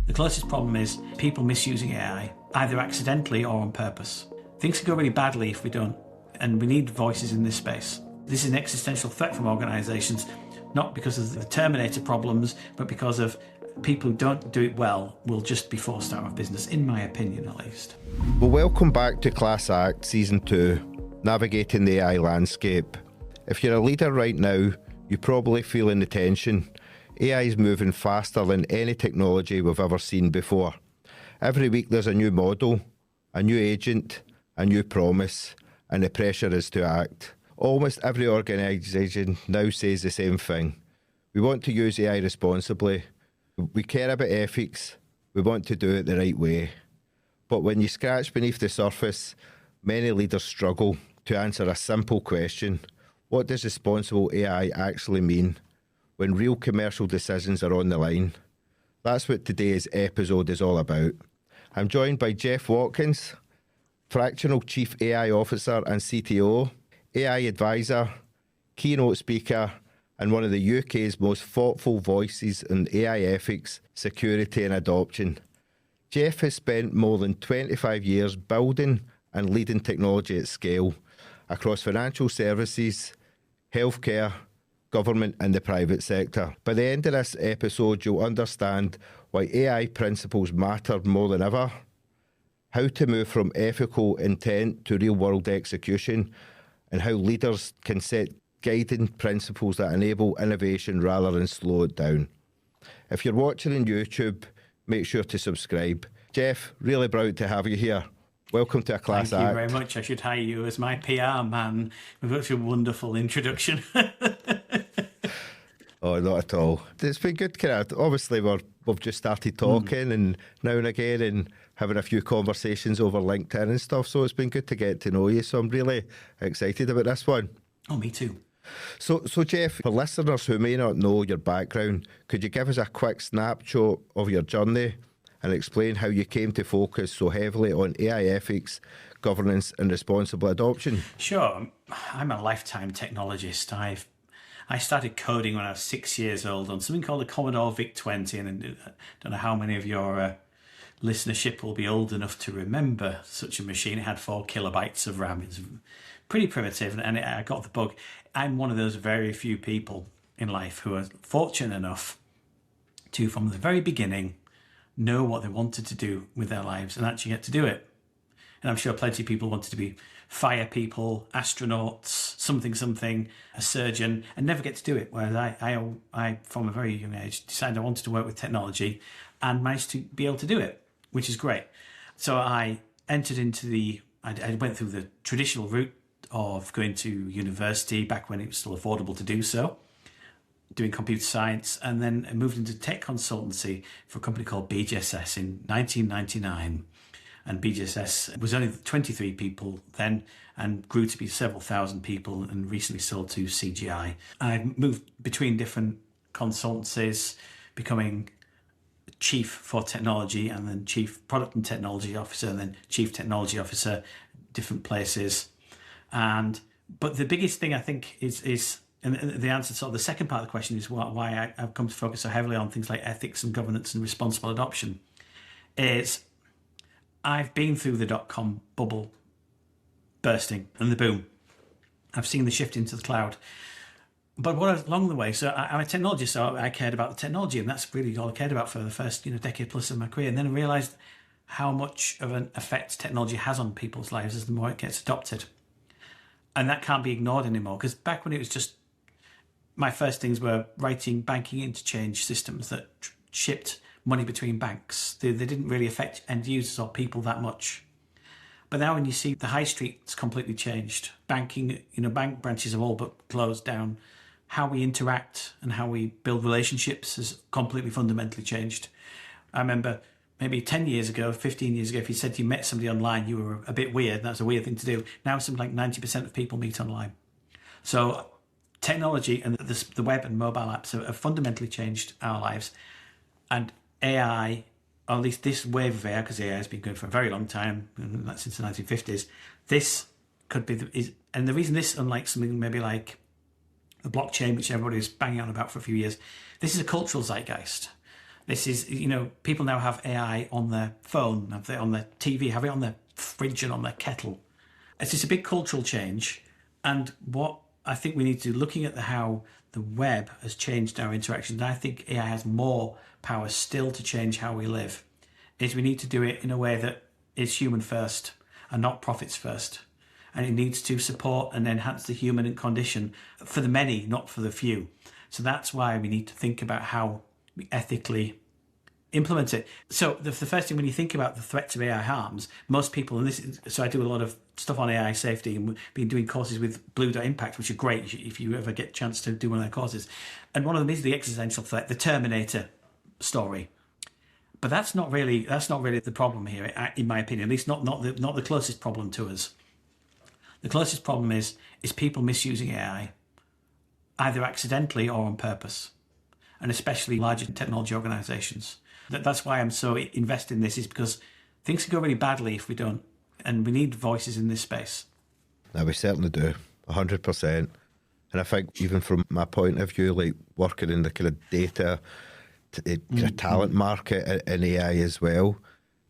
The closest problem is people misusing AI, either accidentally or on purpose. Things can go really badly if we don't, and we need voices in this space. This is an existential threat from organisations, not because of the Terminator problems, but because of people who don't do it well will just be forced out of business, in my opinion at least. Well, welcome back to Class Act Season 2, Navigating the AI Landscape. If you're a leader right now, you're probably feeling the tension. AI is moving faster than any technology we've ever seen before. Every week there's a new model, a new agent, a new promise, and the pressure is to act. Almost every organisation now says the same thing. We want to use AI responsibly. We care about ethics. We want to do it the right way. But when you scratch beneath the surface, many leaders struggle to answer a simple question. What does responsible AI actually mean when real commercial decisions are on the line? That's what today's episode is all about. I'm joined by Jeff Watkins, Fractional Chief AI Officer and CTO, AI advisor, keynote speaker, and one of the UK's most thoughtful voices in AI ethics, security and adoption. Jeff has spent more than 25 years building and leading technology at scale across financial services, healthcare, government and the private sector. By the end of this episode, you'll understand why AI principles matter more than ever, how to move from ethical intent to real-world execution, and how leaders can set guiding principles that enable innovation rather than slow it down. If you're watching on YouTube, make sure to subscribe. Jeff, really proud to have you here. Welcome to a Class Act. Thank you very much. I should hire you as my PR man with such a wonderful introduction. Oh, not at all. It's been good, obviously we've just started talking and now and again and having a few conversations over LinkedIn and stuff, so it's been good to get to know you, so I'm really excited about this one. Oh, me too. So Jeff, for listeners who may not know your background, could you give us a quick snapshot of your journey and explain how you came to focus so heavily on AI ethics, governance and responsible adoption? Sure. I'm a lifetime technologist. I started coding when I was 6 years old on something called the Commodore VIC-20, and I don't know how many of your listenership will be old enough to remember such a machine. It had 4 kilobytes of RAM. It's pretty primitive, and I got the bug. I'm one of those very few people in life who are fortunate enough to, from the very beginning, know what they wanted to do with their lives and actually get to do it. And I'm sure plenty of people wanted to be fire people, astronauts, something, a surgeon, and never get to do it. Whereas I from a very young age, decided I wanted to work with technology and managed to be able to do it, which is great. So I entered into I went through the traditional route of going to university back when it was still affordable to do so, doing computer science, and then I moved into tech consultancy for a company called BGSS in 1999. And BGSS was only 23 people then and grew to be several thousand people and recently sold to CGI. I moved between different consultancies, becoming chief for technology and then chief product and technology officer and then chief technology officer, different places. But the biggest thing I think is and the answer to the second part of the question is why I've come to focus so heavily on things like ethics and governance and responsible adoption is I've been through the dot-com bubble bursting and the boom. I've seen the shift into the cloud. But along the way, so I'm a technologist, so I cared about the technology, and that's really all I cared about for the first decade plus of my career. And then I realised how much of an effect technology has on people's lives as the more it gets adopted. And that can't be ignored anymore, because back when it was just, my first things were writing banking interchange systems that shipped money between banks. They didn't really affect end users or people that much. But now when you see the high street's completely changed, banking, bank branches have all but closed down. How we interact and how we build relationships has completely fundamentally changed. I remember maybe 10 years ago, 15 years ago, if you said you met somebody online, you were a bit weird. That's a weird thing to do. Now something like 90% of people meet online. So technology and the web and mobile apps have fundamentally changed our lives. And AI, or at least this wave of AI, because AI has been going for a very long time, since the 1950s, this could be, and the reason this, unlike something maybe like the blockchain, which everybody was banging on about for a few years, this is a cultural zeitgeist. This is, people now have AI on their phone, have it on their TV, have it on their fridge and on their kettle. It's just a big cultural change. And what I think we need to do, looking at how the web has changed our interactions, and I think AI has more power still to change how we live, is we need to do it in a way that is human first and not profits first. And it needs to support and enhance the human condition for the many, not for the few. So that's why we need to think about how we ethically implement it. So the first thing, when you think about the threats of AI harms, most people, so I do a lot of stuff on AI safety, and we've been doing courses with Blue Dot Impact, which are great if you ever get a chance to do one of their courses. And one of them is the existential threat, the Terminator story. But that's not really the problem here, in my opinion. At least not the closest problem to us. The closest problem is people misusing AI, either accidentally or on purpose, and especially larger technology organizations. That's why I'm so invested in this, is because things can go really badly if we don't, and we need voices in this space. No, we certainly do, 100%. And I think even from my point of view, like working in the kind of data talent market in AI as well,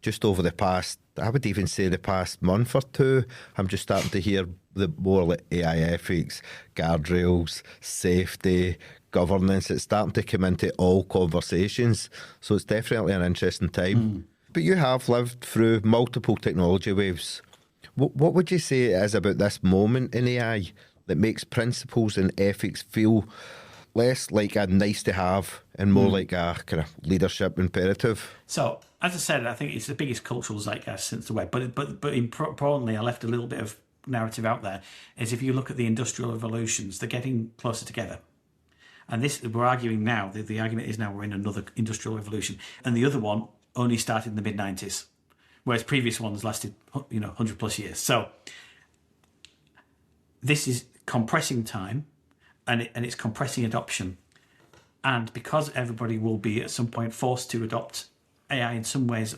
just over the past, I would even say the past month or two, I'm just starting to hear the more like AI ethics, guardrails, safety, governance. It's starting to come into all conversations. So it's definitely an interesting time. But you have lived through multiple technology waves. What would you say it is about this moment in AI that makes principles and ethics feel less like a nice to have and more like a kind of leadership imperative? So, as I said, I think it's the biggest cultural zeitgeist since the web. But importantly, I left a little bit of narrative out there, is if you look at the industrial revolutions, they're getting closer together. And this, we're arguing now, the argument is now we're in another industrial revolution. And the other one only started in the mid-90s, whereas previous ones lasted, 100 plus years. So this is compressing time, and it's compressing adoption. And because everybody will be at some point forced to adopt AI in some ways,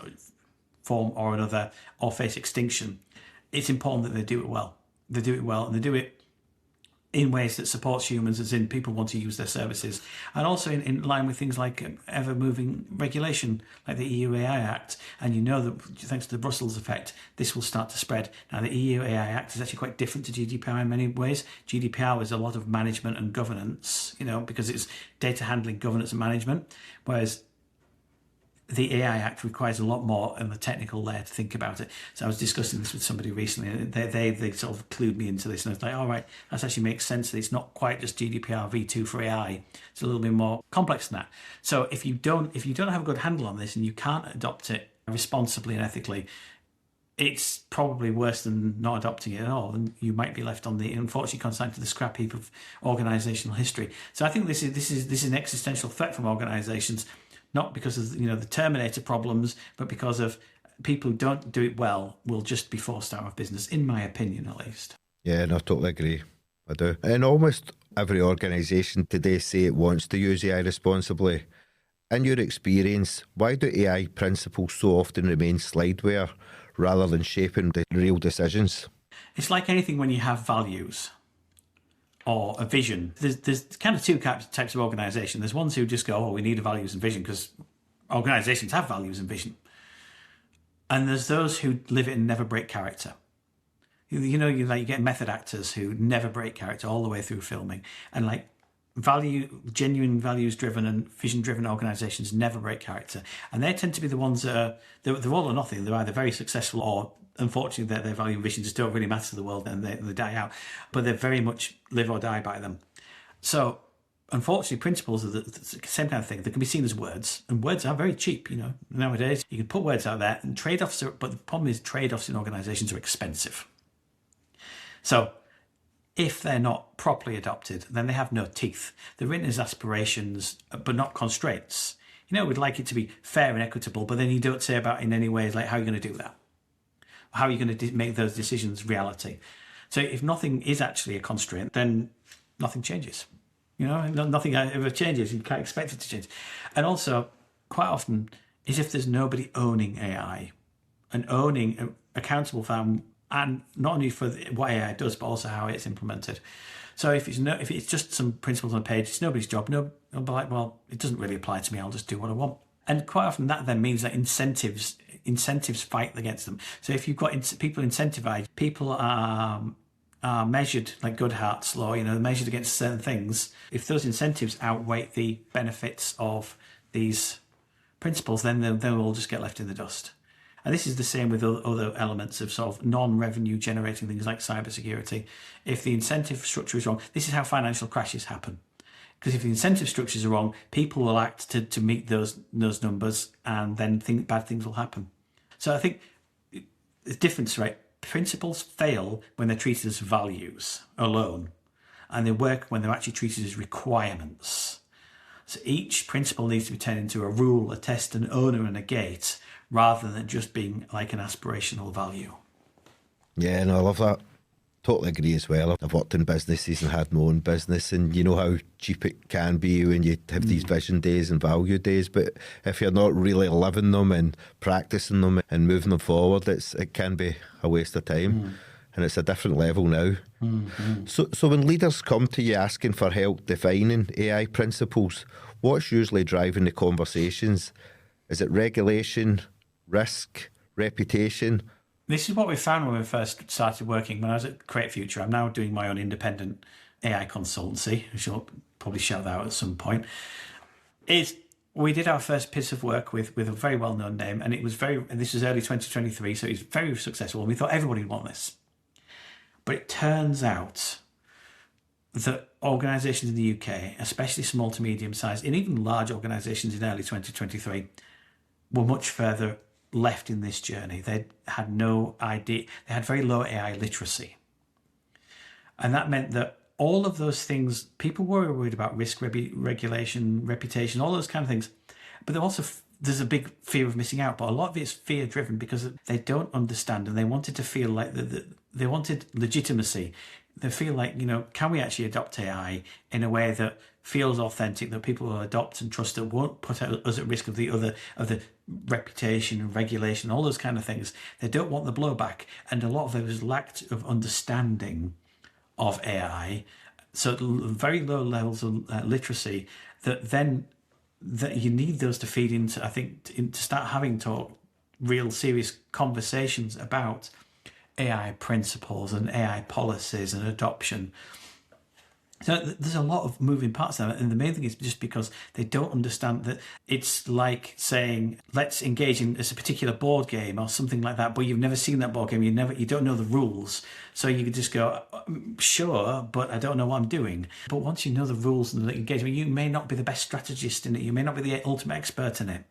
form or another, or face extinction, it's important that they do it well. They do it well, and they do it in ways that supports humans, as in people want to use their services, and also in line with things like ever-moving regulation, like the EU AI Act. And that thanks to the Brussels effect, this will start to spread. Now, the EU AI Act is actually quite different to GDPR in many ways. GDPR was a lot of management and governance, because it's data handling, governance and management, whereas the AI Act requires a lot more in the technical layer to think about it. So I was discussing this with somebody recently, and they sort of clued me into this, and I was like, all right, that actually makes sense, that it's not quite just GDPR v2 for AI. It's a little bit more complex than that. So if you don't have a good handle on this and you can't adopt it responsibly and ethically, it's probably worse than not adopting it at all, and you might be left on the, unfortunately, consigned to the scrap heap of organizational history. So I think this is an existential threat from organizations, not because of the Terminator problems, but because of people who don't do it well will just be forced out of business, in my opinion, at least. Yeah, no, I totally agree. I do. And almost every organisation today say it wants to use AI responsibly. In your experience, why do AI principles so often remain slideware rather than shaping the real decisions? It's like anything when you have values or a vision. There's kind of two types of organisation. There's ones who just go, we need a values and vision, because organisations have values and vision. And there's those who live it and never break character. You get method actors who never break character all the way through filming, and genuine values-driven and vision-driven organisations never break character. And they tend to be the ones that are, they're all or nothing. They're either very successful or, unfortunately, their value and vision just don't really matter to the world, and they die out. But they very much live or die by them. So, unfortunately, principles are the same kind of thing. They can be seen as words, and words are very cheap. Nowadays you can put words out there, and trade-offs are. But the problem is, trade-offs in organisations are expensive. So, if they're not properly adopted, then they have no teeth. They're written as aspirations, but not constraints. We'd like it to be fair and equitable, but then you don't say about in any ways, like, how are you going to do that? How are you going to make those decisions reality? So if nothing is actually a constraint, then nothing changes. Nothing ever changes. You can't expect it to change. And also, quite often, is if there's nobody owning AI and owning, accountable for them, and not only for what AI does, but also how it's implemented. So if it's just some principles on a page, it's nobody's job. No, I'll be like, well, it doesn't really apply to me. I'll just do what I want. And quite often that then means that incentives fight against them. So if you've got people incentivized, people are measured like Goodhart's law, they're measured against certain things. If those incentives outweigh the benefits of these principles, then they'll all just get left in the dust. And this is the same with other elements of sort of non-revenue generating things like cybersecurity. If the incentive structure is wrong, this is how financial crashes happen. Because if the incentive structures are wrong, people will act to meet those numbers, and then bad things will happen. So I think the difference, right? Principles fail when they're treated as values alone, and they work when they're actually treated as requirements. So each principle needs to be turned into a rule, a test, an owner, and a gate, rather than just being like an aspirational value. Yeah, no, I love that. Totally agree as well. I've worked in businesses and had my own business, and you know how cheap it can be when you have these vision days and value days, but if you're not really living them and practicing them and moving them forward, it can be a waste of time. And it's a different level now. So when leaders come to you asking for help defining AI principles, what's usually driving the conversations? Is it regulation, risk, reputation? This is what we found when we first started working. When I was at Create Future, I'm now doing my own independent AI consultancy, which I'll probably shout that out at some point. We did our first piece of work with a very well-known name, and this was early 2023, so it was very successful, and we thought everybody would want this. But it turns out that organisations in the UK, especially small to medium-sized, and even large organisations in early 2023, were much further left in this journey. They had no idea. They had very low AI literacy. And that meant that all of those things, people were worried about risk, regulation, reputation, all those kind of things. But there's a big fear of missing out. But a lot of it is fear driven because they don't understand, and they wanted to feel like they wanted legitimacy. They feel like, can we actually adopt AI in a way that feels authentic, that people will adopt and trust, that won't put us at risk of the reputation and regulation, all those kind of things. They don't want the blowback. And a lot of it was lack of understanding of AI. So very low levels of literacy that you need those to feed into, I think, to start having real serious conversations about AI principles and AI policies and adoption. So there's a lot of moving parts there, and the main thing is just because they don't understand that it's like saying, let's engage in this particular board game or something like that, but you've never seen that board game, you don't know the rules, so you could just go, sure, but I don't know what I'm doing. But once you know the rules and the engagement, you may not be the best strategist in it, you may not be the ultimate expert in it,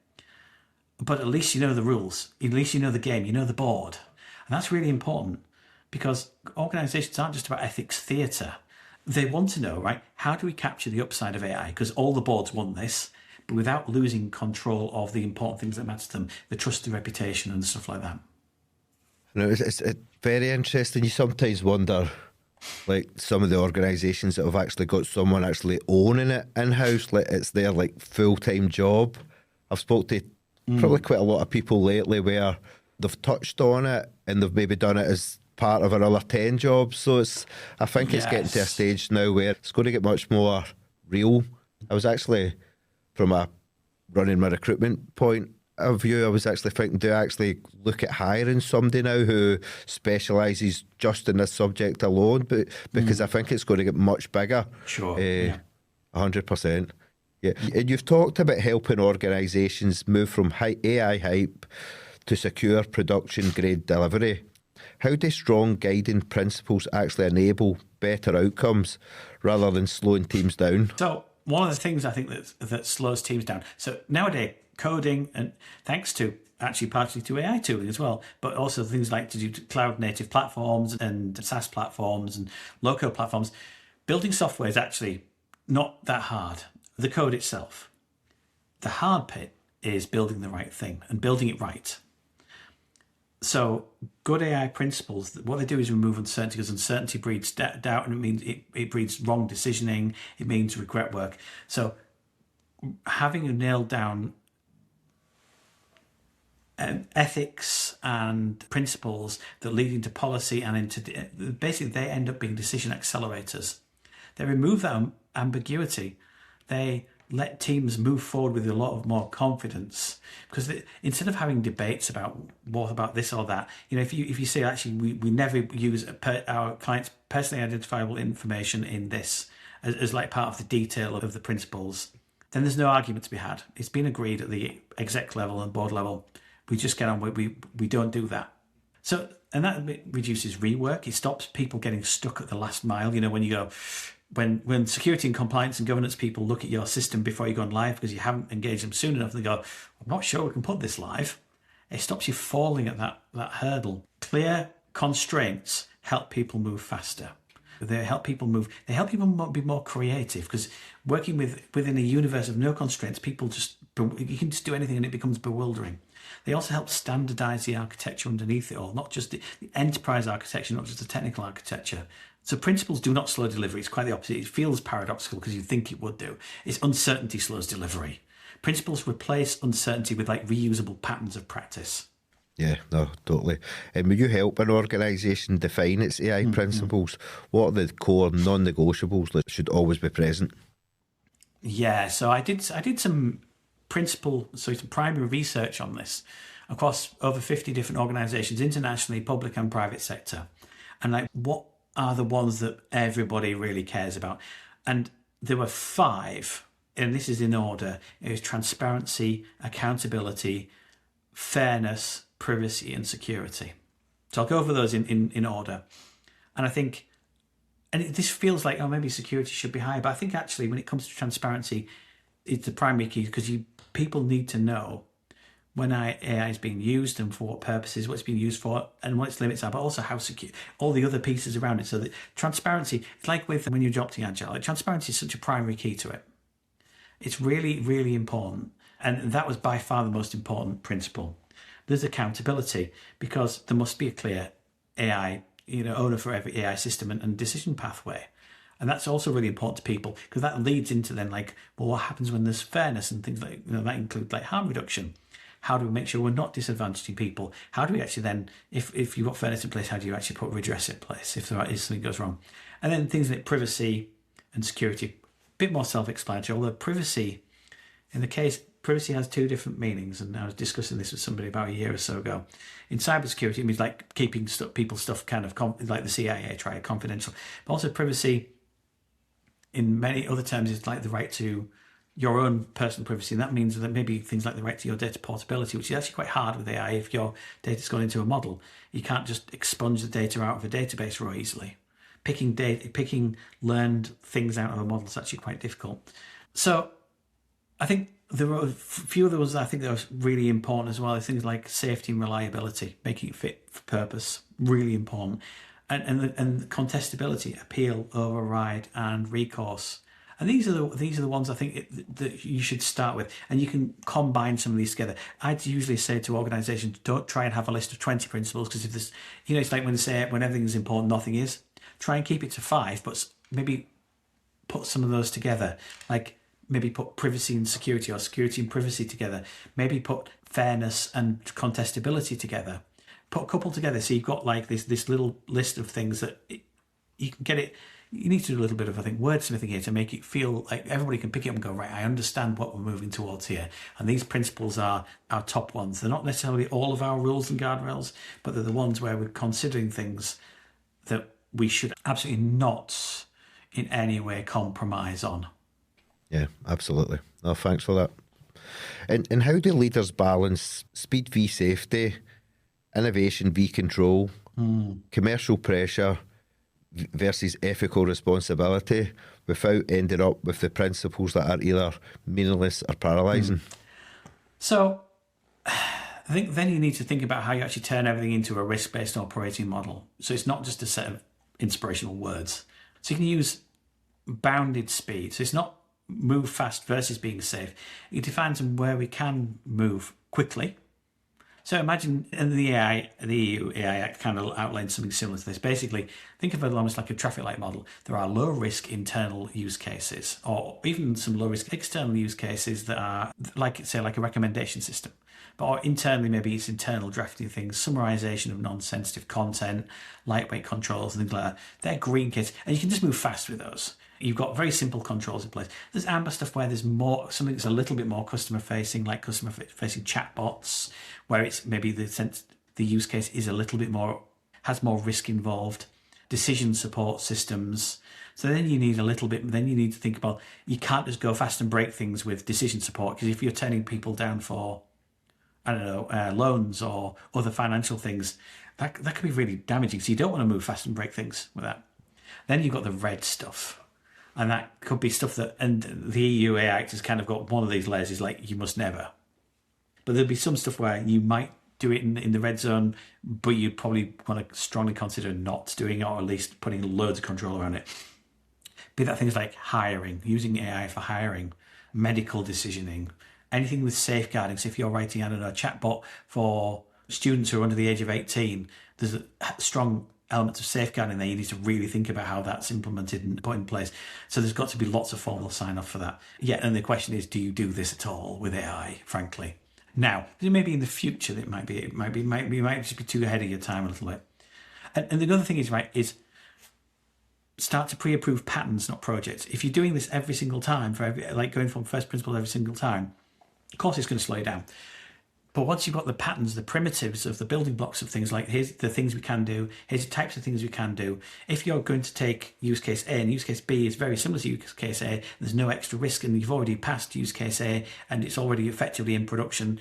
but at least you know the rules, at least you know the game, you know the board. And that's really important, because organisations aren't just about ethics theatre. They want to know, right, how do we capture the upside of AI? Because all the boards want this, but without losing control of the important things that matter to them, the trust, the reputation and stuff like that. It's very interesting. You sometimes wonder, like, some of the organisations that have actually got someone actually owning it in-house, like it's their full-time job. I've spoke to probably quite a lot of people lately where they've touched on it and they've maybe done it as part of another 10 jobs. So I think it's getting to a stage now where it's going to get much more real. I was actually, from a running my recruitment point of view, I was actually thinking, do I actually look at hiring somebody now who specialises just in this subject alone? But because I think it's going to get much bigger. Sure. 100%. Yeah. And you've talked about helping organisations move from AI hype to secure production grade delivery. How do strong guiding principles actually enable better outcomes rather than slowing teams down? So one of the things I think that slows teams down. So nowadays, coding, and thanks to actually partly to AI tooling as well, but also things like to do cloud native platforms and SaaS platforms and low-code platforms, building software is actually not that hard. The code itself. The hard bit is building the right thing and building it right. So good AI principles, what they do is remove uncertainty, because uncertainty breeds doubt, and it means it breeds wrong decisioning, it means regret work. So having a nailed down ethics and principles that lead into policy and into basically they end up being decision accelerators. They remove that ambiguity. They let teams move forward with a lot of more confidence, because instead of having debates about what about this or that, if you say actually we never use our clients' personally identifiable information in this as like part of the detail of the principles, then there's no argument to be had. It's been agreed at the exec level and board level. We just get on with we don't do that. So, and that reduces rework. It stops people getting stuck at the last mile. When you go, when security and compliance and governance people look at your system before you go on live because you haven't engaged them soon enough, and they go, I'm not sure we can put this live. It stops you falling at that hurdle. Clear constraints help people move faster. They help people be more creative, because working within a universe of no constraints, you can just do anything and it becomes bewildering. They also help standardize the architecture underneath it all, not just the enterprise architecture, not just the technical architecture. So principles do not slow delivery. It's quite the opposite. It feels paradoxical because you think it would do. It's uncertainty slows delivery. Principles replace uncertainty with like reusable patterns of practice. Yeah, no, totally. And will you help an organisation define its AI principles? What are the core non-negotiables that should always be present? Yeah, so I did some some primary research on this across over 50 different organisations, internationally, public and private sector. And like, what are the ones that everybody really cares about? And there were 5, and this is in order. It was transparency, accountability, fairness, privacy, and security. So I'll go over those in order. And I think, this feels like, maybe security should be higher, but I think actually when it comes to transparency, it's the primary key, because people need to know when AI is being used and for what purposes, what it's being used for, and what its limits are, but also how secure, all the other pieces around it. So that transparency, it's like when you're adopting Agile, transparency is such a primary key to it. It's really, really important. And that was by far the most important principle. There's accountability, because there must be a clear AI, owner for every AI system and decision pathway. And that's also really important to people, because that leads into then what happens when there's fairness and things like, that include like harm reduction. How do we make sure we're not disadvantaging people? How do we actually then, if you've got fairness in place, how do you actually put redress in place if there is something goes wrong? And then things like privacy and security, a bit more self-explanatory, although privacy has 2 different meanings, and I was discussing this with somebody about a year or so ago. In cybersecurity, it means like keeping people's stuff kind of like the CIA triad, confidential. But also privacy, in many other terms, is like the right to your own personal privacy, and that means that maybe things like the right to your data portability, which is actually quite hard with AI. If your data's gone into a model, you can't just expunge the data out of a database very easily. Picking learned things out of a model is actually quite difficult. So I think there were a few of those I think that was really important as well. Things like safety and reliability, making it fit for purpose, really important. And contestability, appeal, override, and recourse. And these are the ones I think that you should start with, and you can combine some of these together. I'd usually say to organisations, don't try and have a list of 20 principles, because if there's, it's like when they say when everything is important, nothing is. Try and keep it to 5, but maybe put some of those together. Like maybe put privacy and security, or security and privacy together. Maybe put fairness and contestability together. Put a couple together, so you've got like this little list of things that you can get it. You need to do a little bit of, I think, wordsmithing here to make it feel like everybody can pick it up and go, right, I understand what we're moving towards here. And these principles are our top ones. They're not necessarily all of our rules and guardrails, but they're the ones where we're considering things that we should absolutely not in any way compromise on. Yeah, absolutely. No, thanks for that. And how do leaders balance speed v safety, innovation v control, commercial pressure versus ethical responsibility without ending up with the principles that are either meaningless or paralysing? So I think then you need to think about how you actually turn everything into a risk-based operating model. So it's not just a set of inspirational words. So you can use bounded speed. So it's not move fast versus being safe. It defines where we can move quickly. So imagine in the EU AI Act kind of outlines something similar to this. Basically, think of it almost like a traffic light model. There are low-risk internal use cases, or even some low-risk external use cases that are, like a recommendation system. But internally, maybe it's internal drafting things, summarization of non-sensitive content, lightweight controls, and things like that. They're green cases, and you can just move fast with those. You've got very simple controls in place. There's amber stuff where there's more, something that's a little bit more customer facing, like customer facing chatbots, where it's maybe the use case is a little bit more, has more risk involved. Decision support systems. So then you need a little bit, then you need to think about, you can't just go fast and break things with decision support, because if you're turning people down for, I don't know, loans or other financial things, that can be really damaging. So you don't want to move fast and break things with that. Then you've got the red stuff. And that could be stuff that, and the EU AI Act has kind of got one of these layers is like, you must never. But there'll be some stuff where you might do it in the red zone, but you'd probably want to strongly consider not doing it, or at least putting loads of control around it. Be that things like hiring, using AI for hiring, medical decisioning, anything with safeguarding. So if you're writing, I don't know, a chatbot for students who are under the age of 18, there's a strong element of safeguarding there. You need to really think about how that's implemented and put in place. So there's got to be lots of formal sign off for that. Yeah, and the question is, do you do this at all with AI, frankly? Now, maybe in the future it might just be too ahead of your time a little bit. And the other thing is, right, is start to pre-approve patterns, not projects. If you're doing this every single time, like going from first principles every single time, of course it's going to slow you down. But once you've got the patterns, the primitives of the building blocks of things, like here's the things we can do, here's the types of things we can do. If you're going to take use case A and use case B is very similar to use case A, there's no extra risk and you've already passed use case A and it's already effectively in production,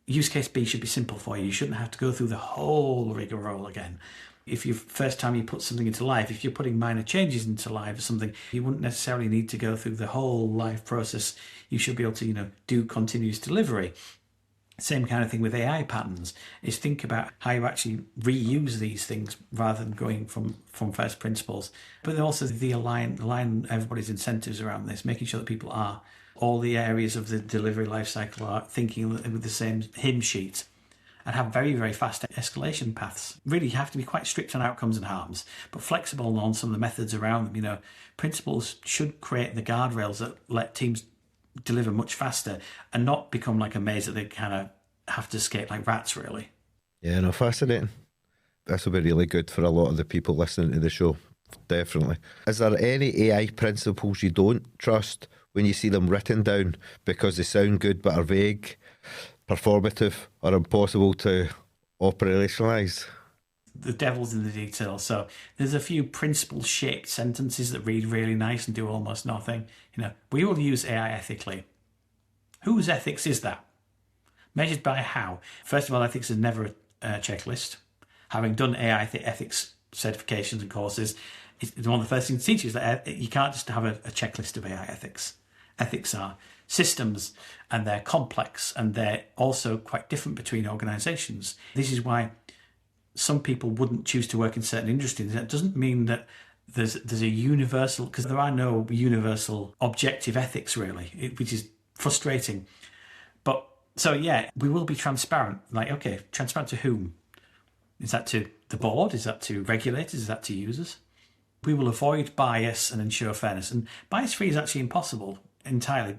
use case B should be simple for you. You shouldn't have to go through the whole rigmarole again. If you first time you put something into live, if you're putting minor changes into live or something, you wouldn't necessarily need to go through the whole live process. You should be able to, do continuous delivery. Same kind of thing with AI patterns, is think about how you actually reuse these things rather than going from first principles. But also the align everybody's incentives around this, making sure that people are, all the areas of the delivery lifecycle are thinking with the same hymn sheet and have very, very fast escalation paths. Really, you have to be quite strict on outcomes and harms, but flexible on some of the methods around them. Principles should create the guardrails that let teams deliver much faster and not become like a maze that they kind of have to escape like rats, really. Yeah, no, fascinating. This will be really good for a lot of the people listening to the show, definitely. Is there any AI principles you don't trust when you see them written down because they sound good but are vague, performative, or impossible to operationalise? The devil's in the detail. So there's a few principle-shaped sentences that read really nice and do almost nothing. We will use AI ethically. Whose ethics is that? Measured by how? First of all, ethics is never a checklist. Having done AI ethics certifications and courses, it's one of the first things to teach you is that you can't just have a checklist of AI ethics. Ethics are systems, and they're complex, and they're also quite different between organizations. This is why some people wouldn't choose to work in certain industries. That doesn't mean that there's a universal, because there are no universal objective ethics really, which is frustrating. But so yeah, we will be transparent. Like, okay, transparent to whom? Is that to the board? Is that to regulators? Is that to users? We will avoid bias and ensure fairness. And bias-free is actually impossible entirely.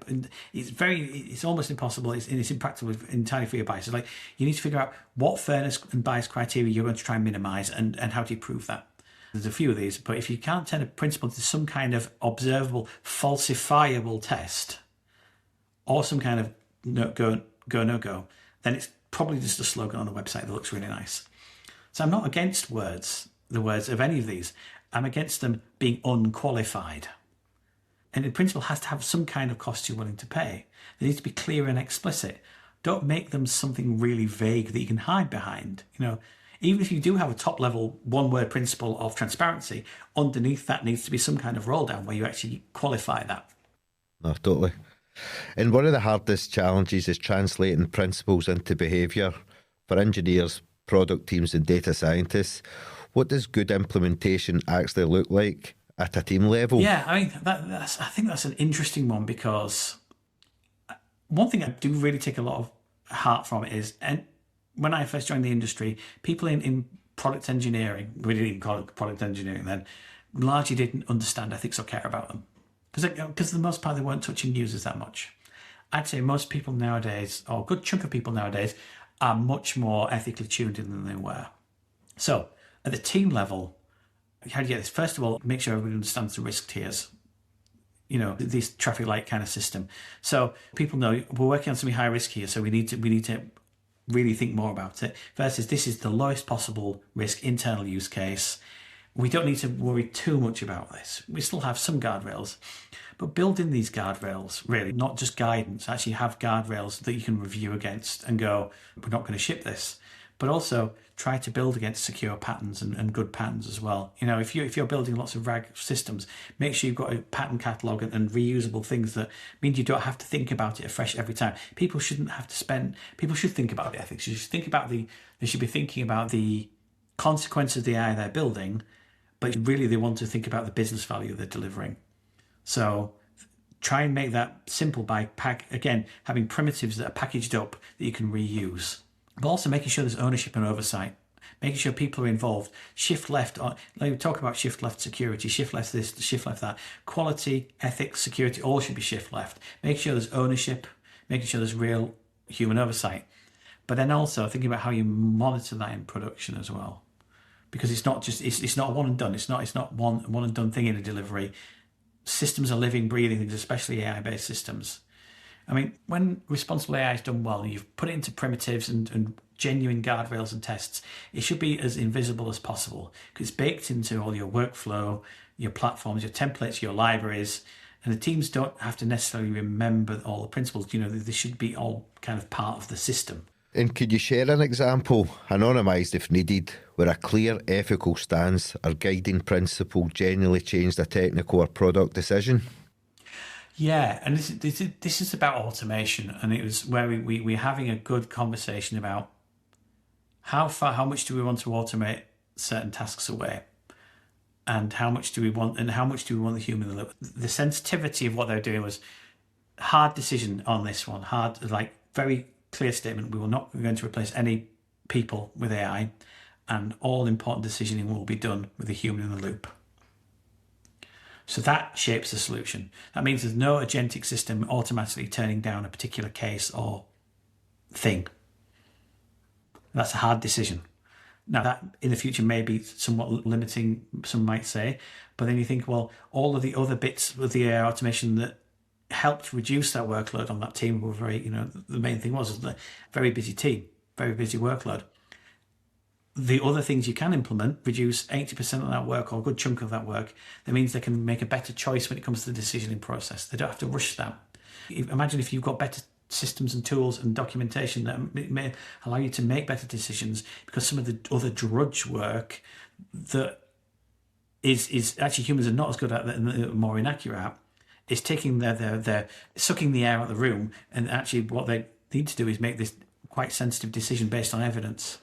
It's almost impossible. It's impractical entirely free of bias. It's like you need to figure out what fairness and bias criteria you're going to try and minimize and how do you prove that. There's a few of these, but if you can't turn a principle into some kind of observable, falsifiable test or some kind of no go, then it's probably just a slogan on a website that looks really nice. So I'm not against the words of any of these. I'm against them being unqualified. And the principle has to have some kind of cost you're willing to pay. They need to be clear and explicit. Don't make them something really vague that you can hide behind. Even if you do have a top level one word principle of transparency, underneath that needs to be some kind of roll down where you actually qualify that. No, totally. And one of the hardest challenges is translating principles into behaviour for engineers, product teams and data scientists. What does good implementation actually look like at a team level? Yeah, I think that's an interesting one, because one thing I do really take a lot of heart from it is, and when I first joined the industry, people in product engineering, we didn't even call it product engineering then, largely didn't understand ethics or care about them. Because for the most part, they weren't touching users that much. I'd say most people nowadays, or a good chunk of people nowadays, are much more ethically tuned in than they were. So at the team level, how do you get this? First of all, make sure everybody understands the risk tiers. this traffic light kind of system. So people know we're working on something high risk here, so we need to really think more about it. Versus this is the lowest possible risk internal use case. We don't need to worry too much about this. We still have some guardrails, but build in these guardrails, really, not just guidance, actually have guardrails that you can review against and go, we're not going to ship this. But also try to build against secure patterns and good patterns as well. If you're building lots of RAG systems, make sure you've got a pattern catalog and reusable things that mean you don't have to think about it afresh every time. People should think about the ethics. They should be thinking about the consequences of the AI they're building, but really they want to think about the business value they're delivering. So try and make that simple by having primitives that are packaged up that you can reuse. But also making sure there's ownership and oversight, making sure people are involved. Shift left, we talk about shift left security, shift left this, shift left that. Quality, ethics, security, all should be shift left. Make sure there's ownership, making sure there's real human oversight. But then also thinking about how you monitor that in production as well. Because it's not a one and done. It's not one and done thing in a delivery. Systems are living, breathing things, especially AI-based systems. I mean, when responsible AI is done well and you've put it into primitives and genuine guardrails and tests, it should be as invisible as possible because it's baked into all your workflow, your platforms, your templates, your libraries, and the teams don't have to necessarily remember all the principles. They should be all kind of part of the system. And could you share an example, anonymised if needed, where a clear ethical stance or guiding principle genuinely changed a technical or product decision? Yeah, and this is about automation, and it was where we're having a good conversation about how much do we want to automate certain tasks away, and how much do we want the human in the loop. The sensitivity of what they're doing was hard decision on this one, very clear statement. We're going to replace any people with AI, and all important decisioning will be done with a human in the loop. So that shapes the solution. That means there's no agentic system automatically turning down a particular case or thing. That's a hard decision. Now, that in the future may be somewhat limiting, some might say, but then you think, well, all of the other bits of the AI automation that helped reduce that workload on that team were the main thing was a very busy team, very busy workload. The other things you can implement reduce 80% of that work or a good chunk of that work. That means they can make a better choice when it comes to the decisioning process. They don't have to rush that. Imagine if you've got better systems and tools and documentation that may allow you to make better decisions, because some of the other drudge work that is actually humans are not as good at and more inaccurate at, is taking their sucking the air out of the room, and actually what they need to do is make this quite sensitive decision based on evidence.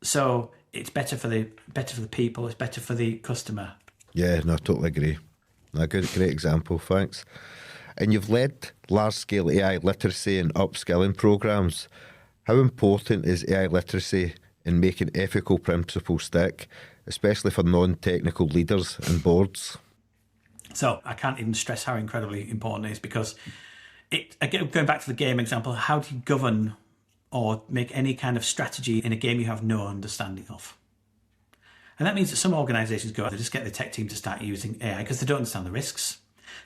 So it's better for the people. It's better for the customer. Yeah, no, I totally agree. A great example, thanks. And you've led large-scale AI literacy and upskilling programs. How important is AI literacy in making ethical principles stick, especially for non-technical leaders and boards? So I can't even stress how incredibly important it is, because going back to the game example, how do you govern or make any kind of strategy in a game you have no understanding of? And that means that some organisations they just get the tech team to start using AI because they don't understand the risks.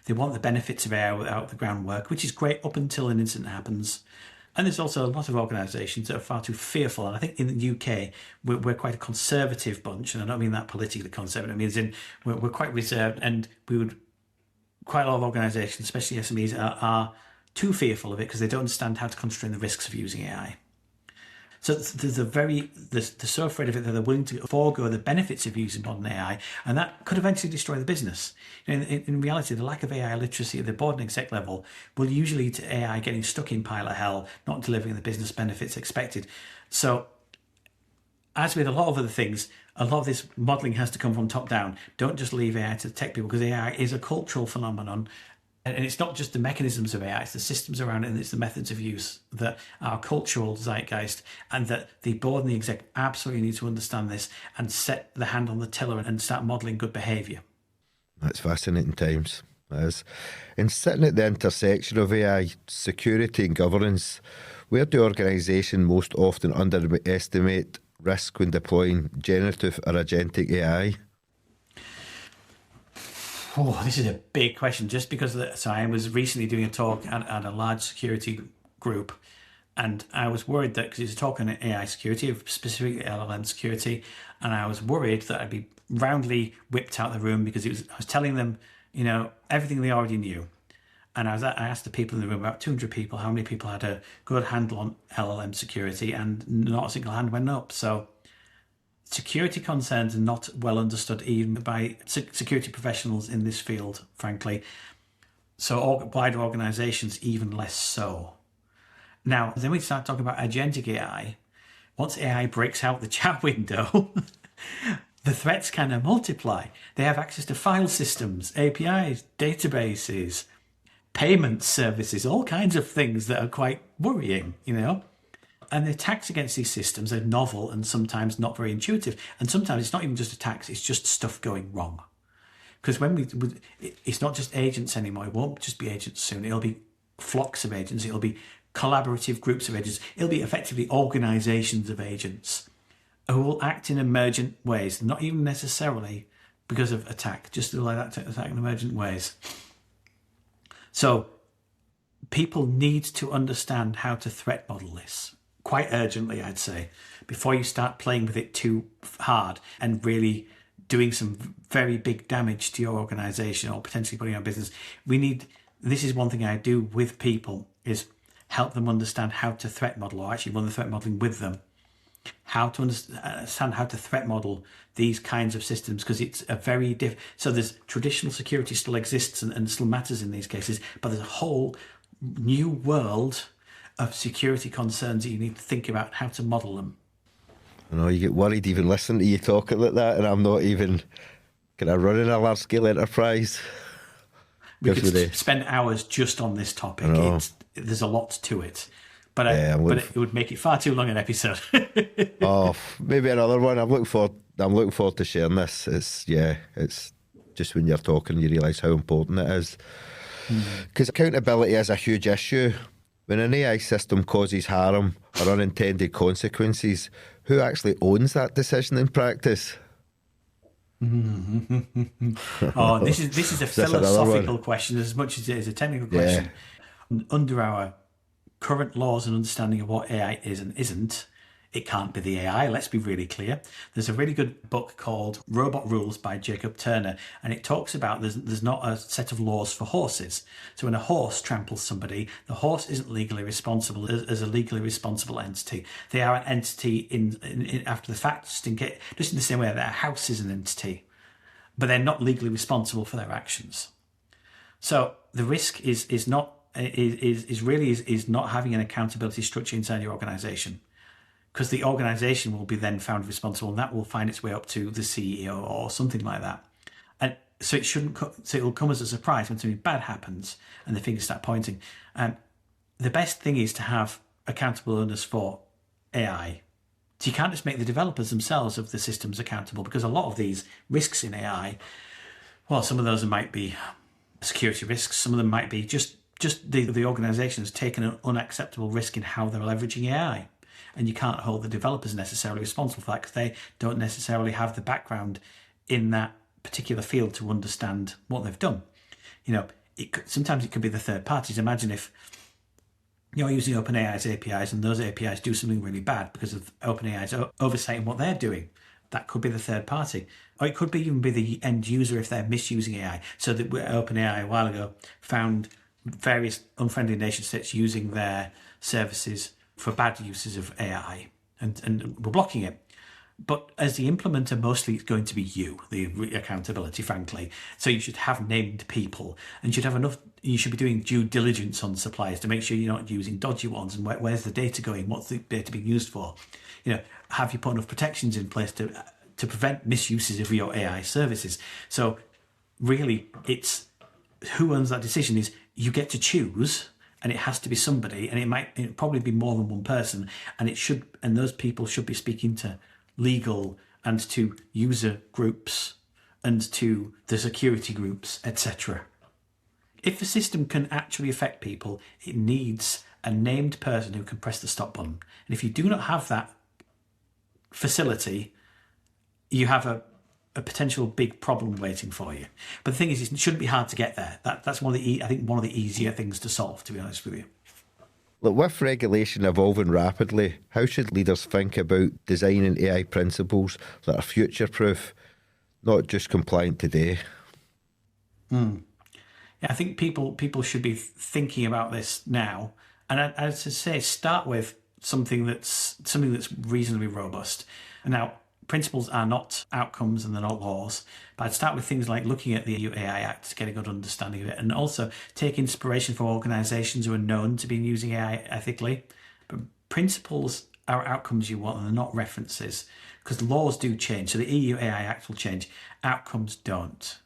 They want the benefits of AI without the groundwork, which is great up until an incident happens. And there's also a lot of organisations that are far too fearful. And I think in the UK, we're quite a conservative bunch. And I don't mean that politically conservative. It means we're quite reserved. And quite a lot of organisations, especially SMEs, are too fearful of it because they don't understand how to constrain the risks of using AI. So they're so afraid of it that they're willing to forego the benefits of using modern AI, and that could eventually destroy the business. In reality, the lack of AI literacy at the board and exec level will usually lead to AI getting stuck in pilot hell, not delivering the business benefits expected. So, as with a lot of other things, a lot of this modelling has to come from top down. Don't just leave AI to the tech people, because AI is a cultural phenomenon. And it's not just the mechanisms of AI, it's the systems around it, and it's the methods of use that are cultural zeitgeist, and that the board and the exec absolutely need to understand this and set the hand on the tiller and start modelling good behaviour. That's fascinating times. That is. And sitting at the intersection of AI, security and governance, where do organisations most often underestimate risk when deploying generative or agentic AI? Oh, this is a big question. Just because so I was recently doing a talk at a large security group, and I was worried that because it's a talk on AI security, specifically LLM security, and I was worried that I'd be roundly whipped out of the room because I was telling them, everything they already knew. And I asked the people in the room, about 200 people, how many people had a good handle on LLM security, and not a single hand went up. So security concerns are not well understood even by security professionals in this field, frankly. So wider organizations, even less so. Now, then we start talking about agentic AI. Once AI breaks out the chat window, the threats kind of multiply. They have access to file systems, APIs, databases, payment services, all kinds of things that are quite worrying, And the attacks against these systems are novel and sometimes not very intuitive. And sometimes it's not even just attacks, it's just stuff going wrong. Because it's not just agents anymore. It won't just be agents soon. It'll be flocks of agents. It'll be collaborative groups of agents. It'll be effectively organizations of agents who will act in emergent ways, not even necessarily because of attack, just like that, attack in emergent ways. So people need to understand how to threat model this quite urgently, I'd say, before you start playing with it too hard and really doing some very big damage to your organization or potentially putting out business. This is one thing I do with people, is help them understand how to threat model, or actually run the threat modeling with them, how to understand how to threat model these kinds of systems, because it's a very so there's traditional security still exists and still matters in these cases, but there's a whole new world of security concerns that you need to think about how to model them. I know you get worried even listening to you talking like that, and I'm not even kind of running a large scale enterprise. We could spend hours just on this topic. There's a lot to it. But it would make it far too long an episode. Oh, maybe another one. I'm looking forward to sharing this. It's just when you're talking, you realise how important it is. Because accountability is a huge issue. When an AI system causes harm or unintended consequences, who actually owns that decision in practice? Oh, this is a philosophical question as much as it is a technical question. Yeah. Under our current laws and understanding of what AI is and isn't, it can't be the AI. Let's be really clear. There's a really good book called Robot Rules by Jacob Turner, and it talks about there's not a set of laws for horses. So when a horse tramples somebody, the horse isn't legally responsible as a legally responsible entity. They are an entity in after the fact, just in the same way that a house is an entity, but they're not legally responsible for their actions. So the risk is not having an accountability structure inside your organization. Because the organisation will be then found responsible, and that will find its way up to the CEO or something like that. And so it will come as a surprise when something bad happens and the fingers start pointing. The best thing is to have accountable owners for AI. So you can't just make the developers themselves of the systems accountable, because a lot of these risks in AI, well, some of those might be security risks, some of them might be just the organisation has taken an unacceptable risk in how they're leveraging AI. And you can't hold the developers necessarily responsible for that, because they don't necessarily have the background in that particular field to understand what they've done. Sometimes it could be the third parties. Imagine if you're using OpenAI's APIs and those APIs do something really bad because of OpenAI's oversight in what they're doing. That could be the third party. Or it could even be the end user if they're misusing AI. So that OpenAI a while ago found various unfriendly nation states using their services for bad uses of AI, and we're blocking it. But as the implementer, mostly it's going to be you, the accountability, frankly. So you should have named people, and you should be doing due diligence on suppliers to make sure you're not using dodgy ones, and where's the data going? What's the data being used for? Have you put enough protections in place to prevent misuses of your AI services? So really, it's who owns that decision is you get to choose. And it has to be somebody, and it probably be more than one person, and those people should be speaking to legal and to user groups and to the security groups, etc. If the system can actually affect people, it needs a named person who can press the stop button. And if you do not have that facility, you have a potential big problem waiting for you. But the thing is, it shouldn't be hard to get there. That's one of the one of the easier things to solve, to be honest with you. Look, with regulation evolving rapidly, how should leaders think about designing AI principles that are future-proof, not just compliant today? Yeah, I think people should be thinking about this now, and as I say, start with something that's reasonably robust. Now, principles are not outcomes and they're not laws, but I'd start with things like looking at the EU AI Act to get a good understanding of it, and also take inspiration from organisations who are known to be using AI ethically. But principles are outcomes you want, and they're not references, because laws do change. So the EU AI Act will change, outcomes don't.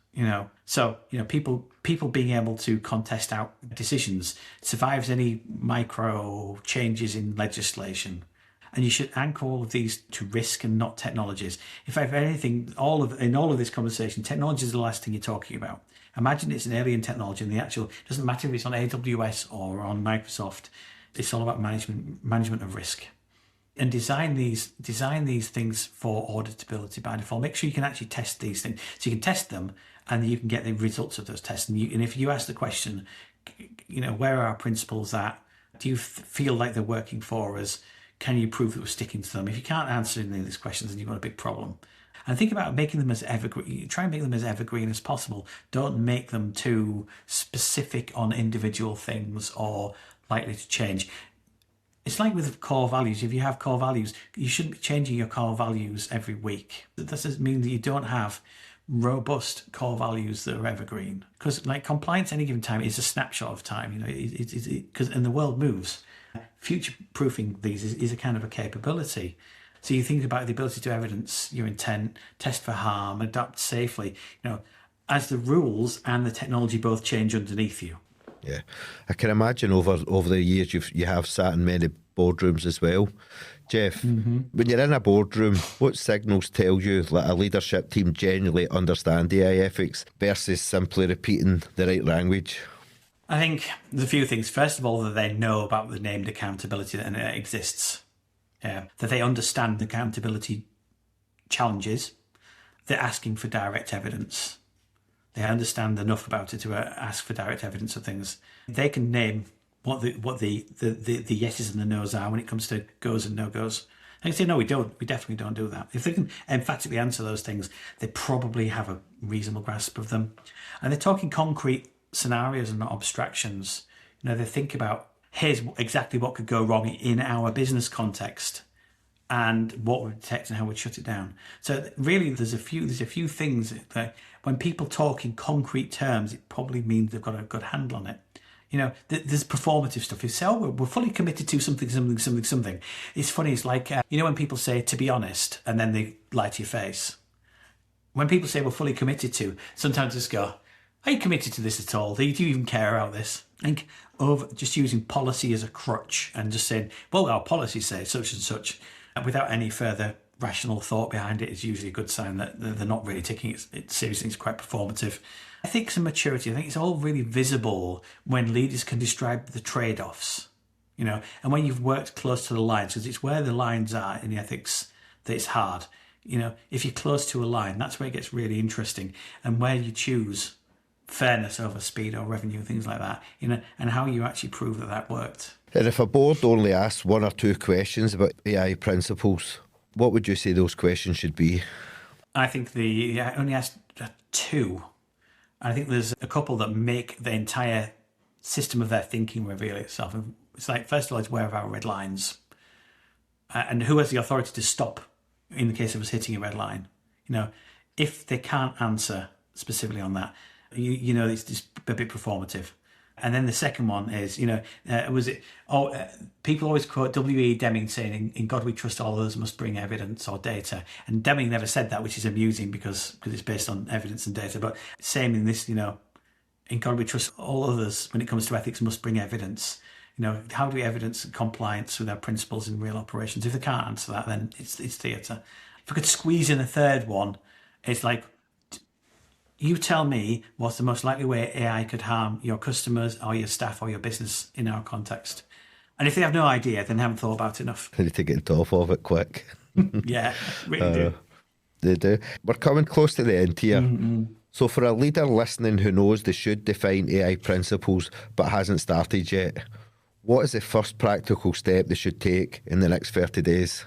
So people being able to contest out decisions survives any micro changes in legislation. And you should anchor all of these to risk and not technologies. If anything, in all of this conversation, technology is the last thing you're talking about. Imagine it's an alien technology, and it doesn't matter if it's on AWS or on Microsoft. It's all about management of risk. And design these things for auditability by default. Make sure you can actually test these things, so you can test them, and you can get the results of those tests. And if you ask the question, where are our principles at? Do you feel like they're working for us? Can you prove that we're sticking to them? If you can't answer any of these questions, then you've got a big problem. And think about making them as evergreen. Try and make them as evergreen as possible. Don't make them too specific on individual things or likely to change. It's like with core values. If you have core values, you shouldn't be changing your core values every week. That doesn't mean that you don't have robust core values that are evergreen. Because like compliance any given time is a snapshot of time. Because and the world moves. Future-proofing these is a kind of a capability. So you think about the ability to evidence your intent, test for harm, adapt safely, as the rules and the technology both change underneath you. Yeah, I can imagine over the years you have sat in many boardrooms as well. Jeff, when you're in a boardroom, what signals tell you that a leadership team genuinely understand AI ethics versus simply repeating the right language? I think there's a few things. First of all, that they know about the named accountability that exists. That they understand the accountability challenges. They're asking for direct evidence. They understand enough about it to ask for direct evidence of things. They can name what the yeses and the nos are when it comes to goes and no goes. They can say, no, we don't. We definitely don't do that. If they can emphatically answer those things, they probably have a reasonable grasp of them. And they're talking concrete scenarios and not abstractions. They think about, here's exactly what could go wrong in our business context, and what we detect and how we shut it down. So really, there's a few things that when people talk in concrete terms, it probably means they've got a good handle on it. There's performative stuff. You say, oh, we're fully committed to something. It's funny. It's like when people say, to be honest, and then they lie to your face. When people say we're fully committed to, sometimes just go, are you committed to this at all? Do you even care about this? I think of just using policy as a crutch and just saying, well, our policy says such and such, without any further rational thought behind it is usually a good sign that they're not really taking it seriously. It's quite performative. Ethics and maturity, I think it's all really visible when leaders can describe the trade-offs, and when you've worked close to the lines, because it's where the lines are in the ethics that it's hard. If you're close to a line, that's where it gets really interesting, and where you choose fairness over speed or revenue, things like that, and how you actually prove that worked. And if a board only asks one or two questions about AI principles, what would you say those questions should be? I think I only asked two. I think there's a couple that make the entire system of their thinking reveal itself. It's like, first of all, it's where are our red lines? And who has the authority to stop in the case of us hitting a red line? If they can't answer specifically on that, it's just a bit performative. And then the second one is, people always quote W.E. Deming saying, in God we trust, all others must bring evidence or data. And Deming never said that, which is amusing because it's based on evidence and data. But same in this, in God we trust, all others, when it comes to ethics, must bring evidence. How do we evidence compliance with our principles in real operations? If they can't answer that, then it's theatre. If I could squeeze in a third one, it's like, you tell me what's the most likely way AI could harm your customers or your staff or your business in our context. And if they have no idea, then they haven't thought about it enough. They need to get on top of it quick. Yeah, really do. They do. We're coming close to the end here. Mm-mm. So for a leader listening who knows they should define AI principles but hasn't started yet, what is the first practical step they should take in the next 30 days?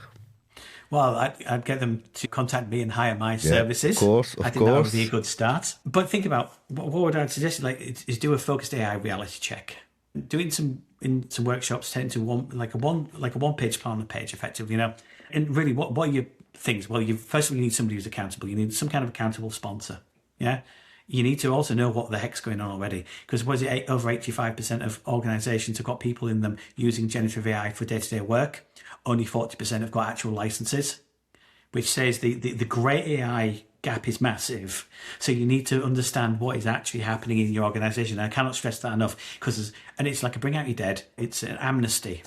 Well, I'd get them to contact me and hire my services. Of course. I think that would be a good start. But think about what would I suggest? Like, is do a focused AI reality check. Doing some workshops, tend to a one page plan on a page, effectively. And really, what are your things? Well, first of all, you need somebody who's accountable. You need some kind of accountable sponsor. Yeah. You need to also know what the heck's going on already, because over 85% of organisations have got people in them using generative AI for day-to-day work. Only 40% have got actual licenses, which says the grey AI gap is massive. So you need to understand what is actually happening in your organisation. I cannot stress that enough, and it's like a bring out your dead. It's an amnesty.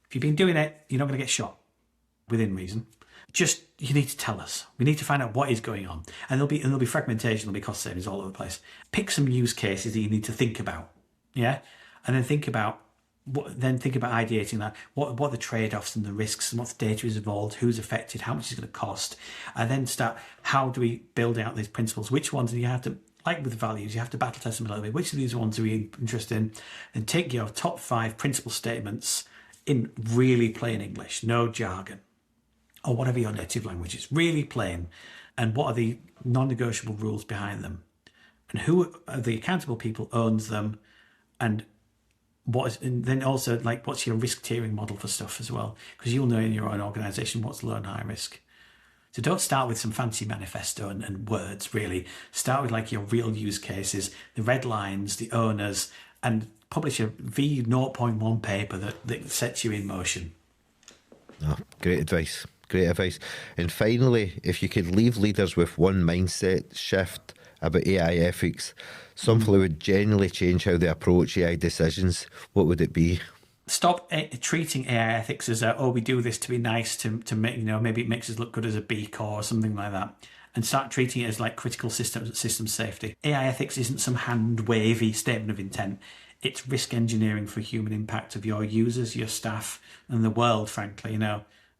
If you've been doing it, you're not going to get shot within reason. Just, you need to tell us. We need to find out what is going on. And there'll be fragmentation, there'll be cost savings all over the place. Pick some use cases that you need to think about. Yeah? And then think about ideating that. What are the trade-offs and the risks, and what data is involved, who's affected, how much is it going to cost? And then start, how do we build out these principles? Which ones do you have to, like with values, you have to battle test them a little bit. Which of these ones are you interested in? And take your top 5 principle statements in really plain English, no jargon, or whatever your native language is, really plain. And what are the non-negotiable rules behind them? And who are the accountable people owns them? And then also, like, what's your risk tiering model for stuff as well? Because you'll know in your own organisation what's low and high risk. So don't start with some fancy manifesto and words, really. Start with like your real use cases, the red lines, the owners, and publish a V0.1 paper that sets you in motion. Oh, great advice. Great advice. And finally, if you could leave leaders with one mindset shift about AI ethics, something that would genuinely change how they approach AI decisions, what would it be? Stop treating AI ethics as we do this to be nice, to make, maybe it makes us look good as a beak or something like that, and start treating it as like critical system safety. AI ethics isn't some hand-wavy statement of intent. It's risk engineering for human impact of your users, your staff, and the world, frankly.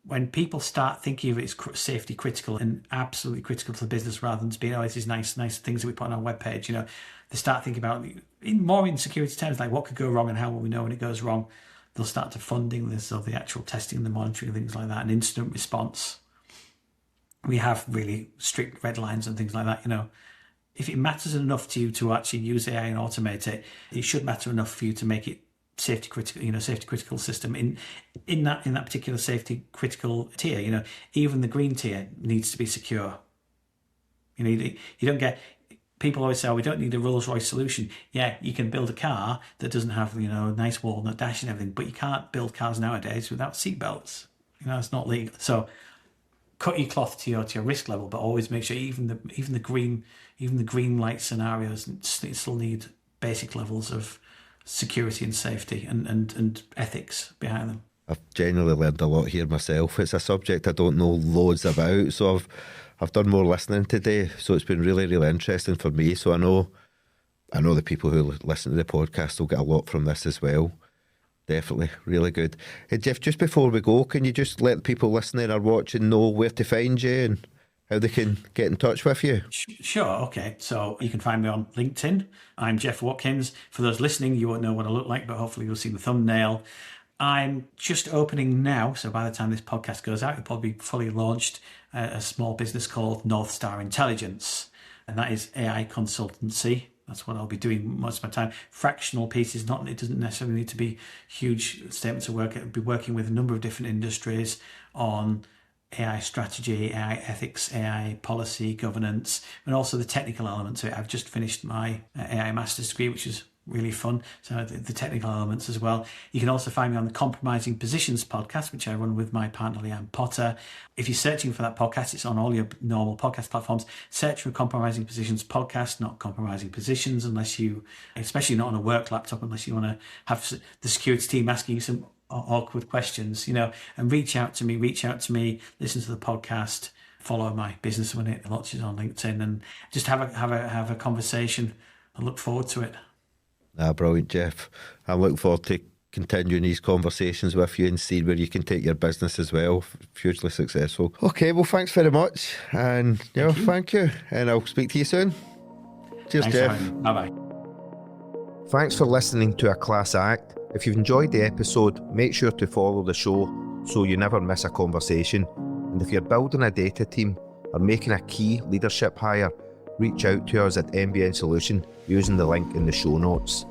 When people start thinking of it as safety critical and absolutely critical to the business, rather than just being, it's these nice things that we put on our webpage, they start thinking about more in security terms, like what could go wrong and how will we know when it goes wrong. They'll start to funding this, or the actual testing, the monitoring, things like that, and incident response. We have really strict red lines and things like that. If it matters enough to you to actually use AI and automate it, it should matter enough for you to make it safety critical system in that particular safety critical tier. Even the green tier needs to be secure. You don't get, people always say, we don't need a Rolls-Royce solution. Yeah, you can build a car that doesn't have nice walnut dash and everything, but you can't build cars nowadays without seatbelts. It's not legal. So cut your cloth to your risk level, but always make sure even the green light scenarios still need basic levels of security and safety and ethics behind them. I've genuinely learned a lot here myself. It's a subject I don't know loads about, so I've done more listening today, so it's been really, really interesting for me. So I know the people who listen to the podcast will get a lot from this as well. Definitely, really good. Hey Jeff, just before we go, can you just let people listening or watching know where to find you and how they can get in touch with you? Sure, okay. So you can find me on LinkedIn. I'm Jeff Watkins. For those listening, you won't know what I look like, but hopefully you'll see the thumbnail. I'm just opening now, so by the time this podcast goes out, it'll probably be fully launched, a small business called North Star Intelligence, and that is AI consultancy. That's what I'll be doing most of my time. Fractional pieces, it doesn't necessarily need to be huge statements of work. I'll be working with a number of different industries on AI strategy, AI ethics, AI policy, governance, and also the technical elements of it. I've just finished my AI master's degree, which is really fun. So the technical elements as well. You can also find me on the Compromising Positions podcast, which I run with my partner Leanne Potter. If you're searching for that podcast, it's on all your normal podcast platforms. Search for Compromising Positions podcast, not Compromising Positions, especially not on a work laptop, unless you want to have the security team asking you some awkward questions, and reach out to me, listen to the podcast, follow my business when it launches on LinkedIn, and just have a conversation. I look forward to it. Brilliant, Jeff. I'm looking forward to continuing these conversations with you and seeing where you can take your business as well. Hugely successful. Okay, well, thanks very much. And thank you. And I'll speak to you soon. Cheers, Thanks, Jeff. Bye-bye. Thanks for listening to A Class Act. If you've enjoyed the episode, make sure to follow the show so you never miss a conversation. And if you're building a data team or making a key leadership hire, reach out to us at MBN Solution using the link in the show notes.